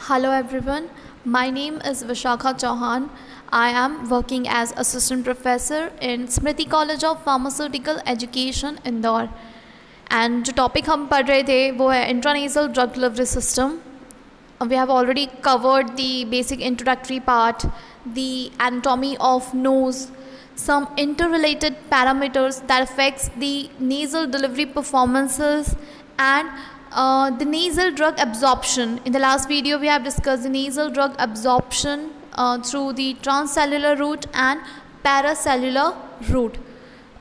Hello everyone, my name is Vishakha Chauhan. I am working as assistant professor in Smriti College of Pharmaceutical Education, Indore. And जो topic हम पढ़ रहे थे वो है intranasal drug delivery system. We have already covered the basic introductory part, the anatomy of nose, some interrelated parameters that affects the nasal delivery performances and the nasal drug absorption. In the last video we have discussed the nasal drug absorption through the transcellular route and paracellular route.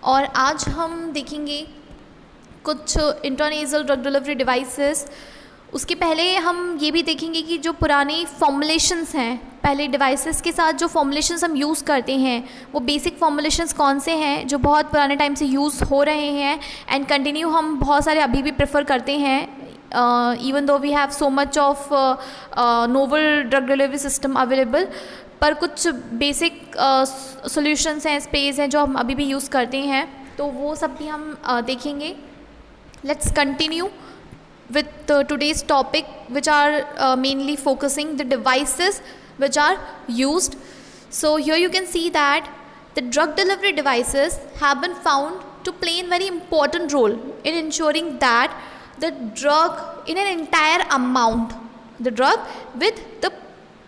और आज हम देखेंगे कुछ intranasal drug delivery devices. उसके पहले हम ये भी देखेंगे कि जो पुराने फॉर्मुलेशंस हैं, पहले डिवाइसेस के साथ जो फॉर्मुलेशंस हम यूज़ करते हैं वो बेसिक फॉर्मुलेशंस कौन से हैं जो बहुत पुराने टाइम से यूज़ हो रहे हैं एंड कंटिन्यू हम बहुत सारे अभी भी प्रेफर करते हैं. Even though we have so much of novel drug delivery system available, पर कुछ बेसिक सॉल्यूशंस हैं, स्पेस हैं जो हम अभी भी यूज़ करते हैं, तो वो सब भी हम देखेंगे. Let's continue with today's topic, which are mainly focusing the devices which are used. So here you can see that the drug delivery devices have been found to play a very important role in ensuring that the drug in an entire amount, the drug with the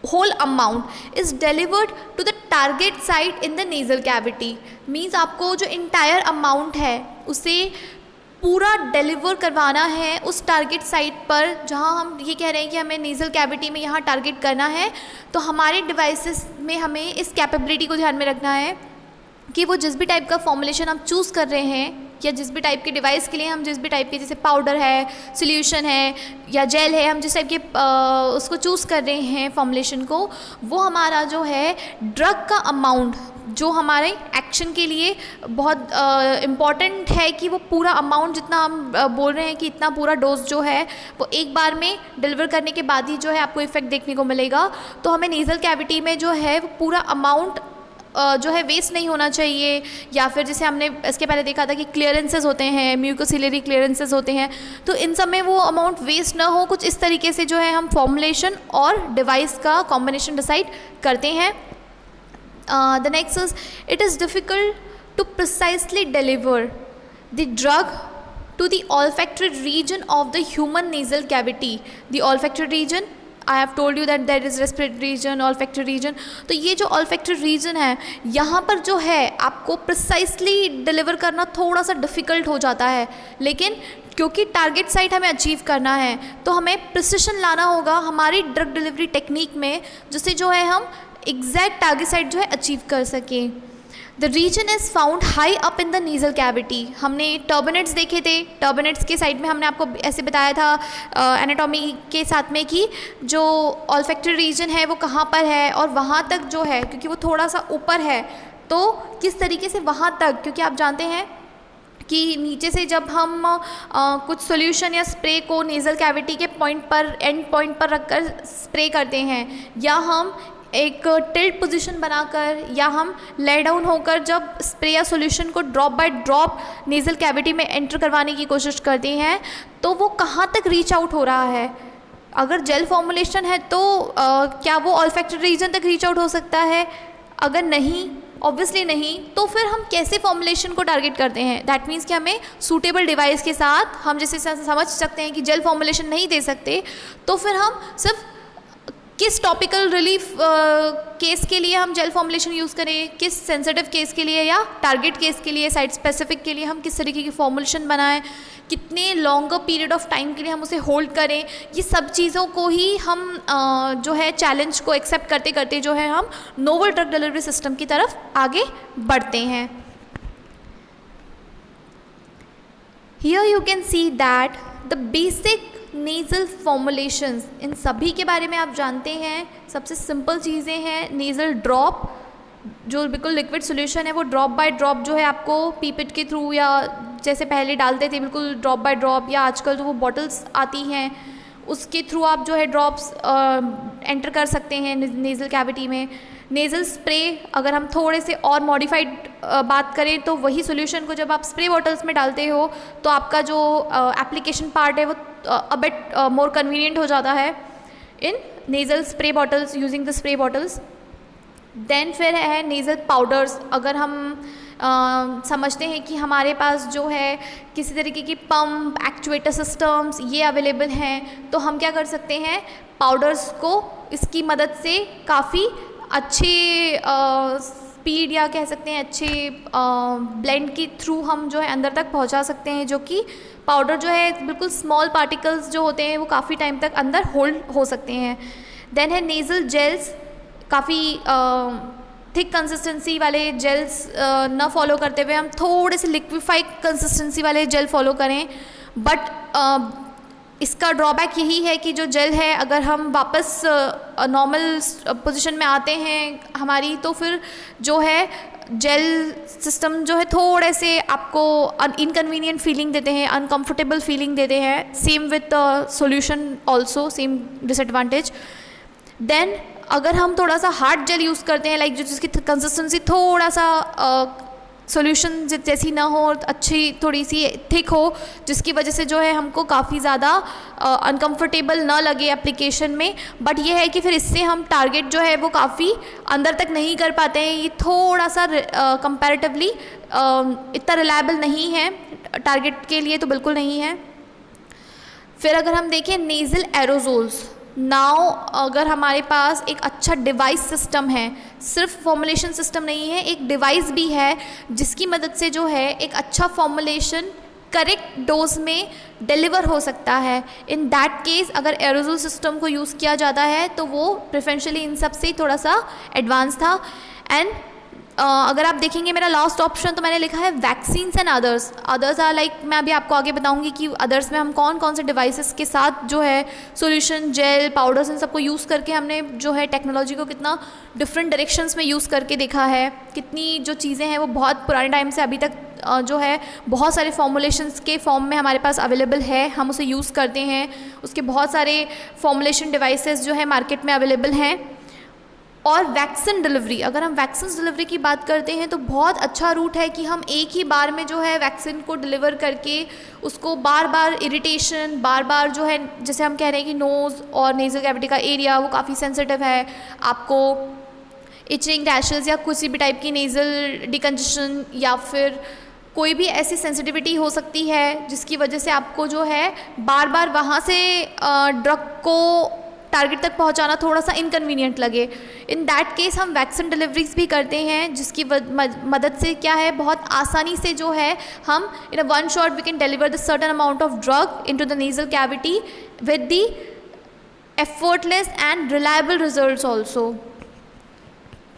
whole amount is delivered to the target site in the nasal cavity. Means आपको जो entire amount है उसे पूरा deliver करवाना है उस target site पर जहां हम ये कह रहे हैं कि हमें नेज़ल कैविटी में यहाँ टारगेट करना है. तो हमारे डिवाइसेस में हमें इस कैपेबिलिटी को ध्यान में रखना है कि वो जिस भी टाइप का फॉर्मुलेशन हम चूज़ कर रहे हैं या जिस भी टाइप के डिवाइस के लिए हम जिस भी टाइप के, जैसे पाउडर है, सोल्यूशन है या जेल है, हम जिस टाइप के उसको चूज़ कर रहे हैं फॉर्मुलेशन को, वो हमारा जो है ड्रग का अमाउंट जो हमारे एक्शन के लिए बहुत इम्पॉर्टेंट है कि वो पूरा अमाउंट जितना हम बोल रहे हैं कि इतना पूरा डोज जो है वो एक बार में डिलीवर करने के बाद ही जो है आपको इफ़ेक्ट देखने को मिलेगा. तो हमें नेज़ल कैविटी में जो है वो पूरा अमाउंट जो है वेस्ट नहीं होना चाहिए, या फिर जैसे हमने इसके पहले देखा था कि क्लियरेंसेस होते हैं, म्यूकोसिलरी क्लियरेंसेस होते हैं, तो इन सब में वो अमाउंट वेस्ट ना हो. कुछ इस तरीके से जो है हम फॉर्मुलेशन और डिवाइस का कॉम्बिनेशन डिसाइड करते हैं. The next is, it is difficult to precisely deliver the drug to the olfactory region of the human nasal cavity. The olfactory region, I have told you that there is respiratory region, olfactory region. तो ये जो olfactory region है यहाँ पर जो है आपको precisely deliver करना थोड़ा सा difficult हो जाता है, लेकिन क्योंकि टारगेट साइट हमें अचीव करना है तो हमें प्रिसिशन लाना होगा हमारी ड्रग डिलीवरी टेक्निक में, जिससे जो है हम एग्जैक्ट टारगेट साइट जो है अचीव कर सकें. The reason is found high up in the nasal cavity. हमने टर्बिनेट्स देखे थे, टर्बिनेट्स के साइड में हमने आपको ऐसे बताया था एनाटॉमी के साथ में कि जो ऑल्फैक्टरी रीजन है वो कहाँ पर है और वहाँ तक जो है, क्योंकि वो थोड़ा सा ऊपर है, तो किस तरीके से वहाँ तक, क्योंकि आप जानते हैं कि नीचे से जब हम कुछ सॉल्यूशन या स्प्रे को नेज़ल कैविटी के पॉइंट पर, एंड पॉइंट पर रखकर स्प्रे करते हैं, या हम एक टिल्ट पोजीशन बनाकर, या हम ले डाउन होकर जब स्प्रे या सॉल्यूशन को drop by drop nasal cavity में एंटर करवाने की कोशिश करते हैं, तो वो कहाँ तक रीच आउट हो रहा है. अगर जेल फॉर्मुलेशन है तो क्या वो ऑल्फैक्टरी रीजन तक रीच आउट हो सकता है? अगर नहीं, ऑब्वियसली नहीं, तो फिर हम कैसे फॉर्मुलेशन को टारगेट करते हैं? दैट मीन्स कि हमें सूटेबल डिवाइस के साथ हम जैसे समझ सकते हैं कि जेल फॉर्मुलेशन नहीं दे सकते, तो फिर हम सिर्फ किस टॉपिकल रिलीफ केस के लिए हम जेल फॉर्मुलेशन यूज़ करें, किस सेंसिटिव केस के लिए या टारगेट केस के लिए, साइट स्पेसिफिक के लिए हम किस तरीके की फॉर्मुलेशन बनाएं, कितने लॉन्गर पीरियड ऑफ टाइम के लिए हम उसे होल्ड करें, ये सब चीज़ों को ही हम जो है चैलेंज को एक्सेप्ट करते करते जो है हम नोवल ड्रग डिलीवरी सिस्टम की तरफ आगे बढ़ते हैं. Here you can see that the basic nasal formulations, इन सभी के बारे में आप जानते हैं. सबसे सिंपल चीज़ें हैं नेज़ल ड्रॉप, जो बिल्कुल लिक्विड सॉल्यूशन है वो ड्रॉप बाय ड्रॉप जो है आपको पीपेट के थ्रू, या जैसे पहले डालते थे बिल्कुल ड्रॉप बाय ड्रॉप, या आजकल जो वो बॉटल्स आती हैं उसके थ्रू आप जो है ड्रॉप्स एंटर कर सकते हैं नेज़ल कैविटी में. नेज़ल स्प्रे अगर हम थोड़े से और मॉडिफाइड बात करें तो वही सॉल्यूशन को जब आप स्प्रे बॉटल्स में डालते हो तो आपका जो एप्लीकेशन पार्ट है वो अ बिट मोर कन्वीनियंट हो जाता है. In nasal spray bottles, using the spray bottles. Then फिर है नेज़ल पाउडर्स। अगर हम समझते हैं कि हमारे पास जो है किसी तरीके की पंप, एक्चुएटर सिस्टम्स ये अवेलेबल हैं, तो हम क्या कर सकते हैं, पाउडर्स को इसकी मदद से काफ़ी अच्छे स्पीड या कह सकते हैं अच्छे ब्लेंड के थ्रू हम जो है अंदर तक पहुंचा सकते हैं, जो कि पाउडर जो है बिल्कुल स्मॉल पार्टिकल्स जो होते हैं वो काफ़ी टाइम तक अंदर होल्ड हो सकते हैं। देन है नेज़ल जेल्स। काफ़ी थिक कंसिस्टेंसी वाले जेल्स न फॉलो करते हुए हम थोड़े से लिक्विफाइड कंसिस्टेंसी वाले जेल फॉलो करें। बट इसका ड्रॉबैक यही है कि जो जेल है अगर हम वापस नॉर्मल पोजीशन में आते हैं हमारी, तो फिर जो है जेल सिस्टम जो है थोड़े से आपको इनकन्वीनियंट फीलिंग देते हैं, अनकंफर्टेबल फीलिंग देते हैं। Same with solution also, same disadvantage. Then अगर हम थोड़ा सा हार्ड जेल यूज़ करते हैं, लाइक जो जिसकी कंसिस्टेंसी थोड़ा सा सॉल्यूशन जैसी ना हो, अच्छी थोड़ी सी थिक हो, जिसकी वजह से जो है हमको काफ़ी ज़्यादा अनकंफर्टेबल ना लगे एप्लीकेशन में। बट ये है कि फिर इससे हम टारगेट जो है वो काफ़ी अंदर तक नहीं कर पाते हैं। ये थोड़ा सा कंपैरेटिवली इतना रिलायबल नहीं है, टारगेट के लिए तो बिल्कुल नहीं है। फिर अगर हम देखें नेज़ल एरोजोल्स। नाउ अगर हमारे पास एक अच्छा डिवाइस सिस्टम है, सिर्फ फॉर्मुलेशन सिस्टम नहीं है, एक डिवाइस भी है जिसकी मदद से जो है एक अच्छा फॉर्मुलेशन करेक्ट डोज में डिलीवर हो सकता है। इन दैट केस अगर एरोजोल सिस्टम को यूज़ किया जाता है तो वो प्रेफरेंशियली इन सब से थोड़ा सा एडवांस था। एंड अगर आप देखेंगे मेरा लास्ट ऑप्शन तो मैंने लिखा है vaccines and others. Others are like, मैं अभी आपको आगे बताऊंगी कि अदर्स में हम कौन कौन से डिवाइसेस के साथ जो है सॉल्यूशन, जेल, पाउडर्स इन सबको यूज़ करके हमने जो है टेक्नोलॉजी को कितना डिफरेंट डायरेक्शंस में यूज़ करके देखा है। कितनी जो चीज़ें हैं वो बहुत पुराने टाइम से अभी तक जो है बहुत सारे फॉर्मुलेशंस के फॉर्म में हमारे पास अवेलेबल है, हम उसे यूज़ करते हैं। उसके बहुत सारे फॉर्मुलेशन डिवाइसेस जो है मार्केट में अवेलेबल हैं। और वैक्सीन डिलीवरी, अगर हम वैक्सीन डिलीवरी की बात करते हैं तो बहुत अच्छा रूट है कि हम एक ही बार में जो है वैक्सीन को डिलीवर करके उसको बार बार इरिटेशन, बार बार जो है जैसे हम कह रहे हैं कि नोज़ और नेज़ल कैविटी का एरिया वो काफ़ी सेंसिटिव है, आपको इचिंग, रैशेस या किसी भी टाइप की नेज़ल डिकंजेशन या फिर कोई भी ऐसी सेंसिटिविटी हो सकती है जिसकी वजह से आपको जो है बार बार वहाँ से ड्रग को टारगेट तक पहुंचाना थोड़ा सा इनकन्वीनियंट लगे। इन दैट केस हम वैक्सीन डिलीवरीज भी करते हैं, जिसकी मदद से क्या है बहुत आसानी से जो है हम in a one shot we can deliver the certain amount of drug into the nasal cavity with the effortless and reliable results also.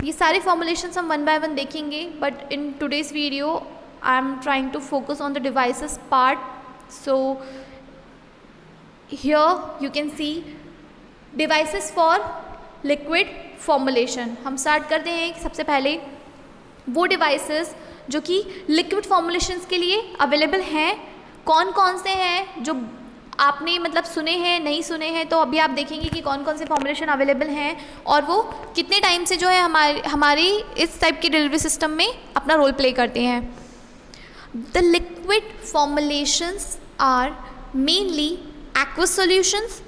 ये सारे फॉर्मुलेशंस हम वन बाय वन देखेंगे, but in today's video I am trying to focus on the devices part. So here you can see devices for liquid formulation. हम start करते हैं कि सबसे पहले वो डिवाइसेस जो कि लिक्विड फॉर्मुलेशंस के लिए अवेलेबल हैं, कौन कौन से हैं जो आपने मतलब सुने हैं, नहीं सुने हैं, तो अभी आप देखेंगे कि कौन कौन से फॉर्मुलेशन अवेलेबल हैं और वो कितने टाइम से जो है हमारी इस टाइप के डिलीवरी सिस्टम में अपना रोल प्ले करते हैं। The liquid formulations are mainly aqueous solutions,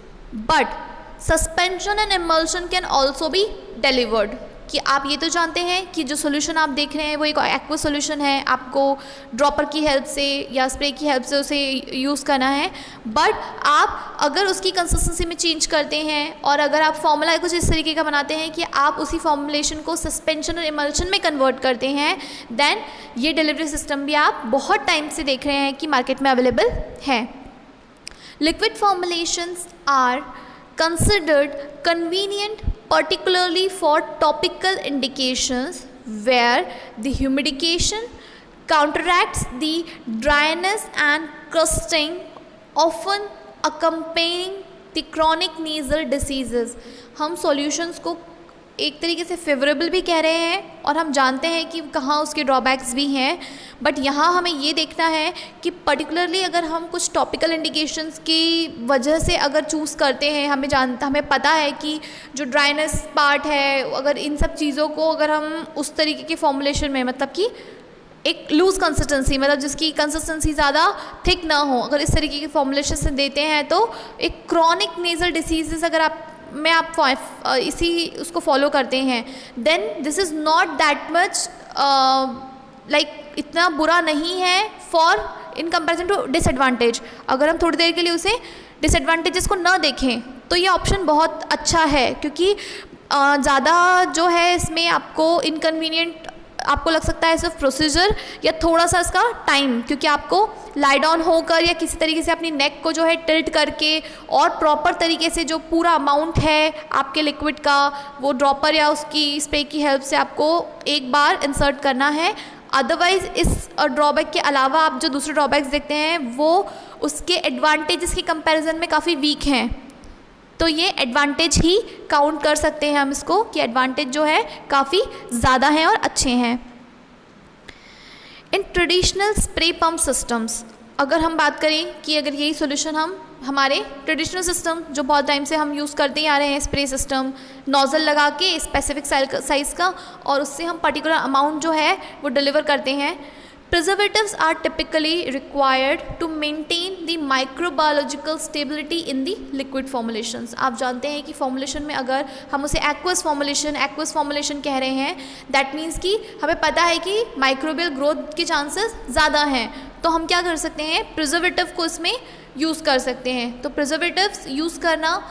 but suspension and emulsion can also be delivered. कि आप ये तो जानते हैं कि जो सोल्यूशन आप देख रहे हैं वो एक एक्वस सोल्यूशन है, आपको ड्रॉपर की हेल्प से या स्प्रे की हेल्प से उसे यूज़ करना है। बट आप अगर उसकी कंसिस्टेंसी में चेंज करते हैं और अगर आप फॉर्मूला कुछ इस तरीके का बनाते हैं कि आप उसी फॉर्मुलेशन को सस्पेंशन और इमल्शन में कन्वर्ट करते हैं, देन ये डिलीवरी सिस्टम भी आप बहुत टाइम से देख रहे हैं कि मार्केट में अवेलेबल है। Liquid formulations are considered convenient particularly for topical indications where the humidification counteracts the dryness and crusting often accompanying the chronic nasal diseases। हम solutions को एक तरीके से फेवरेबल भी कह रहे हैं और हम जानते हैं कि कहाँ उसके ड्रॉबैक्स भी हैं, बट यहाँ हमें ये देखना है कि पर्टिकुलरली अगर हम कुछ टॉपिकल इंडिकेशंस की वजह से अगर चूज़ करते हैं, हमें पता है कि जो ड्राइनेस पार्ट है, अगर इन सब चीज़ों को अगर हम उस तरीके के फॉर्मुलेशन में मतलब कि एक लूज़ कंसिस्टेंसी मतलब जिसकी कंसिस्टेंसी ज़्यादा थिक ना हो, अगर इस तरीके के फॉर्मुलेशन से देते हैं तो एक क्रॉनिक नेज़ल डिसीज़ अगर आप में आप इसी उसको फॉलो करते हैं, then this is not that much like इतना बुरा नहीं है for in comparison to disadvantage. अगर हम थोड़ी देर के लिए उसे डिसएडवांटेजेस को ना देखें तो ये ऑप्शन बहुत अच्छा है, क्योंकि ज़्यादा जो है इसमें आपको इनकन्वीनियंट आपको लग सकता है सिर्फ प्रोसीजर या थोड़ा सा इसका टाइम, क्योंकि आपको लाई डाउन होकर या किसी तरीके से अपनी नेक को जो है टिल्ट करके और प्रॉपर तरीके से जो पूरा अमाउंट है आपके लिक्विड का वो ड्रॉपर या उसकी स्प्रे की हेल्प से आपको एक बार इंसर्ट करना है। अदरवाइज़ इस ड्रॉबैक के अलावा आप जो दूसरे ड्रॉबैक्स देखते हैं वो उसके एडवांटेजेस के कंपैरिजन में काफ़ी वीक हैं, तो ये एडवांटेज ही काउंट कर सकते हैं हम इसको कि एडवांटेज जो है काफ़ी ज़्यादा हैं और अच्छे हैं। In traditional spray pump systems अगर हम बात करें कि अगर यही सॉल्यूशन हम हमारे ट्रेडिशनल सिस्टम जो बहुत टाइम से हम यूज़ करते ही आ रहे हैं, स्प्रे सिस्टम नोज़ल लगा के स्पेसिफिक साइज़ का और उससे हम पर्टिकुलर अमाउंट जो है वो डिलीवर करते हैं। Preservatives are typically required to maintain the microbiological stability in the liquid formulations। आप जानते हैं कि फॉर्मुलेशन में अगर हम उसे एक्वस फॉर्मुलेशन कह रहे हैं, दैट मीन्स कि हमें पता है कि माइक्रोबियल ग्रोथ के चांसेस ज़्यादा हैं, तो हम क्या कर सकते हैं, प्रिजर्वेटिव को इसमें यूज़ कर सकते हैं। तो प्रिजर्वेटिव्स यूज़ करना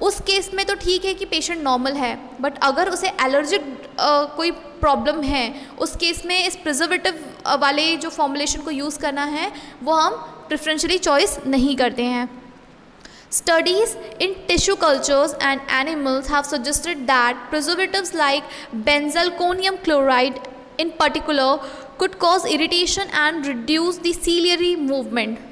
उस केस में तो ठीक है कि पेशेंट नॉर्मल है, बट अगर उसे एलर्जिक कोई प्रॉब्लम है उस केस में इस प्रिजर्वेटिव वाले जो फॉर्मुलेशन को यूज़ करना है वो हम प्रेफरेंशियली चॉइस नहीं करते हैं। Studies in tissue cultures and animals have suggested that preservatives like benzalkonium chloride in particular could cause irritation and reduce the ciliary movement।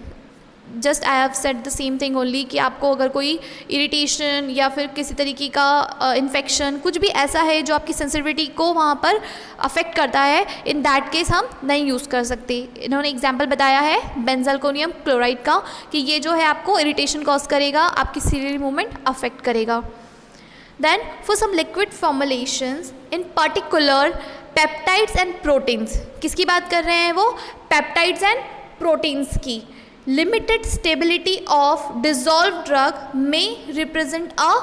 Just I have said the same thing only कि आपको अगर कोई irritation या फिर किसी तरीके का infection कुछ भी ऐसा है जो आपकी सेंसिटिविटी को वहाँ पर अफेक्ट करता है, इन दैट केस हम नहीं यूज़ कर सकते। इन्होंने एग्जांपल बताया है बेंजलकोनियम क्लोराइड का कि ये जो है आपको इरिटेशन कॉज करेगा, आपकी सीलियरी मूवमेंट अफेक्ट करेगा। Then for some liquid formulations in particular peptides and proteins, किसकी बात कर रहे हैं वो, पेप्टाइड्स एंड प्रोटीन्स की। Limited stability of dissolved drug may represent a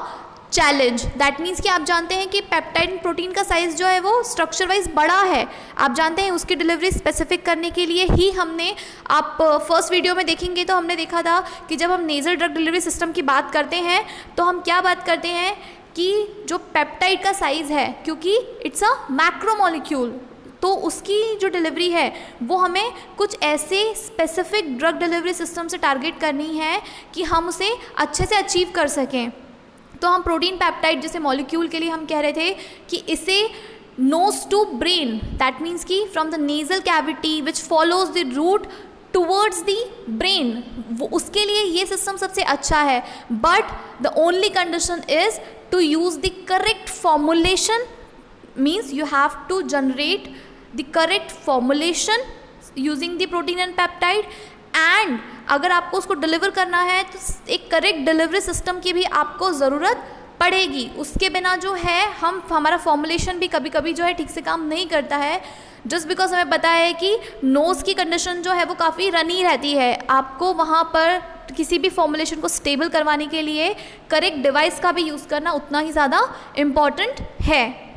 challenge। That means कि आप जानते हैं कि पेप्टाइड प्रोटीन का साइज़ जो है वो स्ट्रक्चर वाइज बड़ा है, आप जानते हैं उसकी डिलीवरी स्पेसिफिक करने के लिए ही हमने, आप फर्स्ट वीडियो में देखेंगे तो हमने देखा था कि जब हम नेज़ल ड्रग डिलीवरी सिस्टम की बात करते हैं तो हम क्या बात करते हैं कि जो पेप्टाइड का साइज़ है, क्योंकि इट्स अ मैक्रोमोलिक्यूल, तो उसकी जो डिलीवरी है वो हमें कुछ ऐसे स्पेसिफिक ड्रग डिलीवरी सिस्टम से टारगेट करनी है कि हम उसे अच्छे से अचीव कर सकें। तो हम प्रोटीन पेप्टाइड जैसे मॉलिक्यूल के लिए हम कह रहे थे कि इसे nose to brain, that means कि from the nasal cavity which follows the route towards the brain, वो उसके लिए ये सिस्टम सबसे अच्छा है। But the only condition is to use the correct formulation, means you have to generate the correct formulation using the protein and peptide, and अगर आपको उसको डिलीवर करना है तो एक करेक्ट डिलीवरी सिस्टम की भी आपको ज़रूरत पड़ेगी। उसके बिना जो है हमारा फॉर्मुलेशन भी कभी कभी जो है ठीक से काम नहीं करता है, जस्ट बिकॉज हमें पता है कि नोज़ की कंडीशन जो है वो काफ़ी रनी रहती है। आपको वहाँ पर किसी भी फॉर्मुलेशन को स्टेबल करवाने के लिए करेक्ट डिवाइस का भी यूज़ करना उतना ही ज़्यादा इम्पॉर्टेंट है।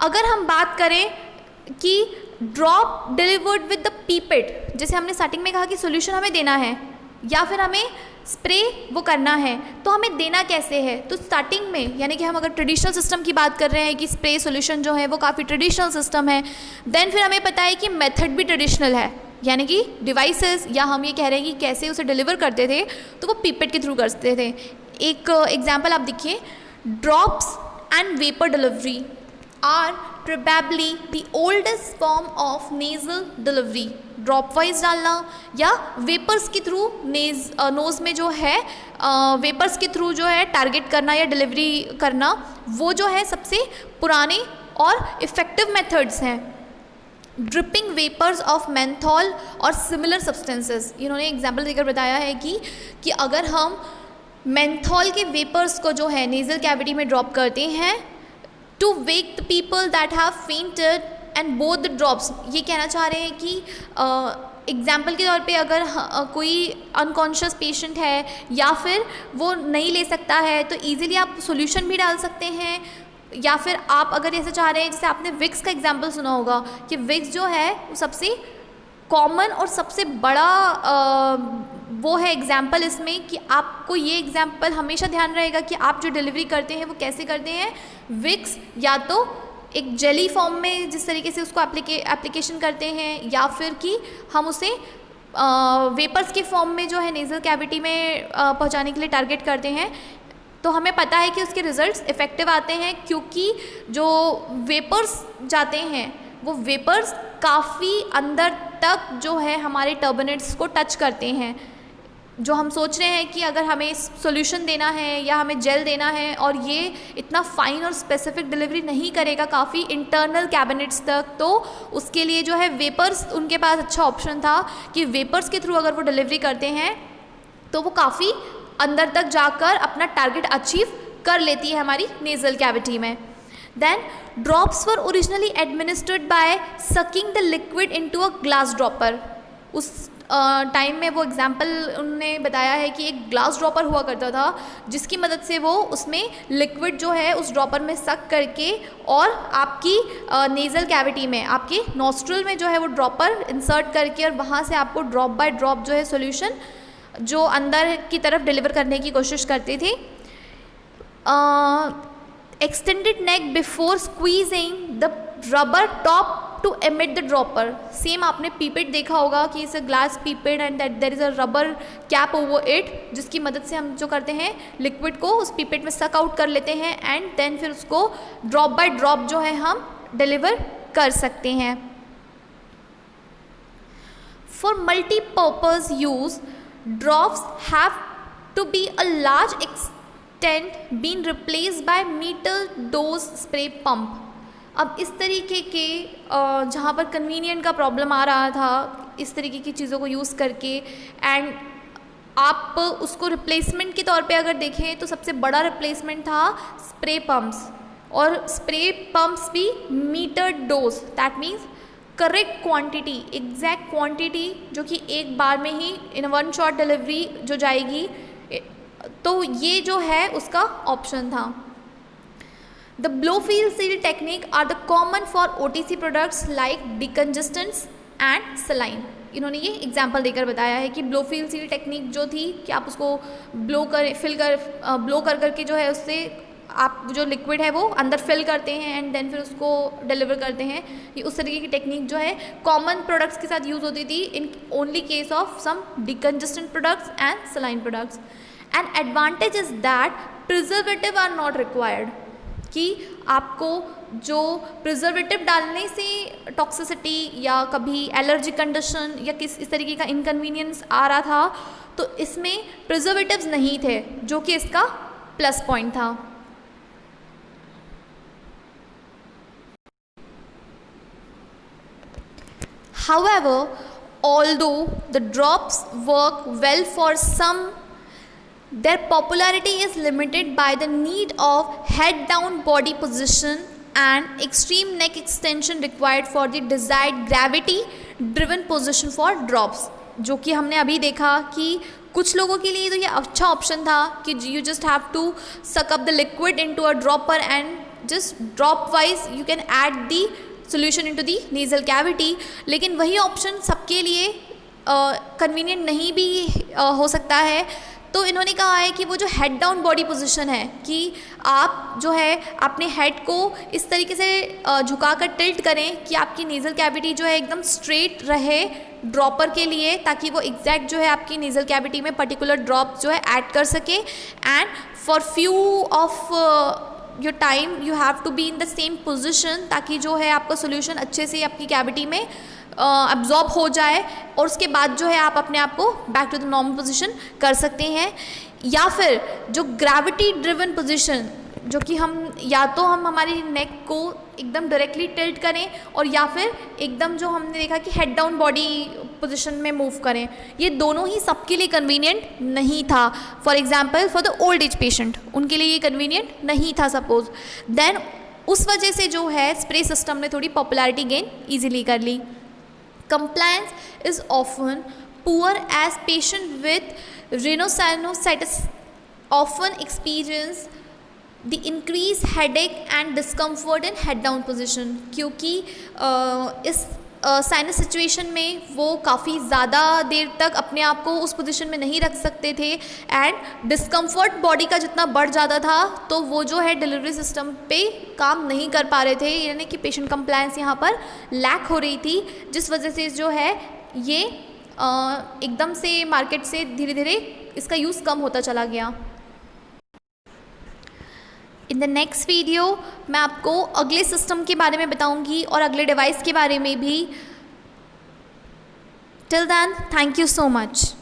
अगर हम बात करें कि drop delivered with the pipette, जैसे हमने स्टार्टिंग में कहा कि सॉल्यूशन हमें देना है या फिर हमें स्प्रे वो करना है, तो हमें देना कैसे है, तो स्टार्टिंग में यानी कि हम अगर ट्रेडिशनल सिस्टम की बात कर रहे हैं कि स्प्रे सॉल्यूशन जो है वो काफ़ी ट्रेडिशनल सिस्टम है, देन फिर हमें पता है कि मेथड भी ट्रेडिशनल है, यानी कि डिवाइसेस या हम ये कह रहे हैं कि कैसे उसे डिलीवर करते थे तो वो पीपेट के थ्रू करते थे। एक एग्जाम्पल आप देखिए, drops and vapour delivery are probably the oldest form of nasal delivery। Drop wise डालना या वेपर्स के थ्रू नोज़ में जो है वेपर्स के थ्रू जो है टारगेट करना या डिलीवरी करना, वो जो है सबसे पुराने और इफ़ेक्टिव मेथड्स हैं। ड्रिपिंग वेपर्स ऑफ मेंथॉल और सिमिलर सब्सटेंसेस, इन्होंने एग्जाम्पल देकर बताया है कि अगर हम मेंथॉल के वेपर्स को जो है नेज़ल कैविटी में ड्रॉप करते हैं to wake the people that have fainted and both the drops, ये कहना चाह रहे हैं कि एग्जाम्पल के तौर पे अगर कोई अनकॉन्शियस पेशेंट है या फिर वो नहीं ले सकता है तो इजीली आप सॉल्यूशन भी डाल सकते हैं, या फिर आप अगर ऐसे चाह रहे हैं, जैसे आपने विक्स का एग्जाम्पल सुना होगा कि विक्स जो है वो सबसे कॉमन और सबसे बड़ा वो है एग्जाम्पल इसमें, कि आपको ये एग्जाम्पल हमेशा ध्यान रहेगा कि आप जो डिलीवरी करते हैं वो कैसे करते हैं। विक्स या तो एक जेली फॉर्म में जिस तरीके से उसको एप्लीकेशन करते हैं, या फिर कि हम उसे वेपर्स के फॉर्म में जो है नेज़ल कैविटी में पहुंचाने के लिए टारगेट करते हैं। तो हमें पता है कि उसके रिजल्ट्स इफ़ेक्टिव आते हैं, क्योंकि जो वेपर्स जाते हैं वो वेपर्स काफ़ी अंदर तक जो है हमारे टर्बनेट्स को टच करते हैं। जो हम सोच रहे हैं कि अगर हमें सॉल्यूशन देना है या हमें जेल देना है, और ये इतना फाइन और स्पेसिफिक डिलीवरी नहीं करेगा काफ़ी इंटरनल कैबिनेट्स तक, तो उसके लिए जो है वेपर्स उनके पास अच्छा ऑप्शन था कि वेपर्स के थ्रू अगर वो डिलीवरी करते हैं तो वो काफ़ी अंदर तक जाकर अपना टारगेट अचीव कर लेती है हमारी नेज़ल कैविटी में। Then drops were originally administered by sucking the liquid into a glass dropper. उस टाइम में वो एग्जाम्पल उन्होंने बताया है कि एक ग्लास ड्रॉपर हुआ करता था, जिसकी मदद से वो उसमें लिक्विड जो है उस ड्रॉपर में सक करके और आपकी नेज़ल कैविटी में, आपके नॉस्ट्रल में जो है वो ड्रॉपर इंसर्ट करके, और वहाँ से आपको ड्रॉप बाय ड्रॉप जो है सॉल्यूशन जो अंदर की तरफ डिलीवर करने की कोशिश करती थी। Extended neck before squeezing the rubber top to emit the dropper. Same आपने पीपेट देखा होगा कि it's a glass pipette and that there is a rubber cap over it, जिसकी मदद से हम जो करते हैं लिक्विड को उस पीपेट में सक आउट कर लेते हैं, एंड देन फिर उसको ड्रॉप बाय ड्रॉप जो है हम डिलीवर कर सकते हैं। For multipurpose use drops have to be a large extent been replaced by meter dose spray pump। अब इस तरीके के जहाँ पर कन्वीनियंट का प्रॉब्लम आ रहा था इस तरीके की चीज़ों को यूज़ करके, एंड आप उसको रिप्लेसमेंट के तौर पे अगर देखें तो सबसे बड़ा रिप्लेसमेंट था स्प्रे पम्प्स, और स्प्रे पम्प्स भी meter dose, that means correct quantity, exact quantity जो कि एक बार में ही इन वन शॉट डिलीवरी जो जाएगी, तो ये जो है उसका ऑप्शन था। The blow fill seal technique are the common for OTC products like decongestants and saline. इन्होंने ये एग्जाम्पल देकर बताया है कि ब्लोफील्ड सील टेक्निक जो थी कि आप उसको ब्लो कर करके जो है उससे आप जो लिक्विड है वो अंदर फिल करते हैं एंड देन फिर उसको डिलीवर करते हैं। ये उस तरीके की टेक्निक जो है कॉमन प्रोडक्ट्स के साथ यूज़ होती थी in only case of some decongestant products and saline products. And advantage is that preservative are not required, कि आपको जो प्रिजर्वेटिव डालने से टॉक्सिसिटी या कभी एलर्जी कंडीशन या इस तरीके का इनकन्वीनियंस आ रहा था, तो इसमें प्रिजर्वेटिव्स नहीं थे, जो कि इसका प्लस पॉइंट था। However, although the drops work well for some, their popularity is limited by the need of head-down body position and extreme neck extension required for the desired gravity-driven position for drops। जो कि हमने अभी देखा कि कुछ लोगों के लिए तो ये अच्छा ऑप्शन था कि you just have to suck up the liquid into a dropper and just drop wise you can add the solution into the nasal cavity, लेकिन वही ऑप्शन सबके लिए कन्वीनियंट नहीं भी हो सकता है। तो इन्होंने कहा है कि वो जो हेड डाउन बॉडी पोजीशन है, कि आप जो है अपने हेड को इस तरीके से झुकाकर टिल्ट करें कि आपकी नेज़ल कैविटी जो है एकदम स्ट्रेट रहे ड्रॉपर के लिए, ताकि वो एग्जैक्ट जो है आपकी नेज़ल कैविटी में पर्टिकुलर ड्रॉप जो है ऐड कर सके। And for few of your time you have to be in the same position, ताकि जो है आपका सोल्यूशन अच्छे से आपकी कैविटी में अब्जॉर्ब हो जाए और उसके बाद जो है आप अपने आप को back to the normal position कर सकते हैं। या फिर जो ग्रेविटी ड्रिवन पोजीशन, जो कि हम या तो हम हमारी नेक को एकदम डायरेक्टली टिल्ट करें और या फिर एकदम जो हमने देखा कि हेड डाउन बॉडी पोजीशन में मूव करें, ये दोनों ही सबके लिए कन्वीनियंट नहीं था। For example for the old age patient, उनके लिए ये कन्वीनियंट नहीं था सपोज, देन उस वजह से जो है स्प्रे सिस्टम ने थोड़ी पॉपुलैरिटी गेन ईजिली कर ली। compliance is often poor as patient with rhinosinusitis often experience the increased headache and discomfort in head down position, क्योंकि इस साइनस सिचुएशन में वो काफ़ी ज़्यादा देर तक अपने आप को उस पोजीशन में नहीं रख सकते थे एंड डिस्कम्फर्ट बॉडी का जितना बढ़ जाता था तो वो जो है डिलीवरी सिस्टम पे काम नहीं कर पा रहे थे, यानी कि पेशेंट कंप्लायंस यहाँ पर लैक हो रही थी, जिस वजह से जो है ये एकदम से मार्केट से धीरे धीरे इसका यूज़ कम होता चला गया। इन द नेक्स्ट वीडियो मैं आपको अगले सिस्टम के बारे में बताऊंगी और अगले डिवाइस के बारे में भी। Till then, thank you so much.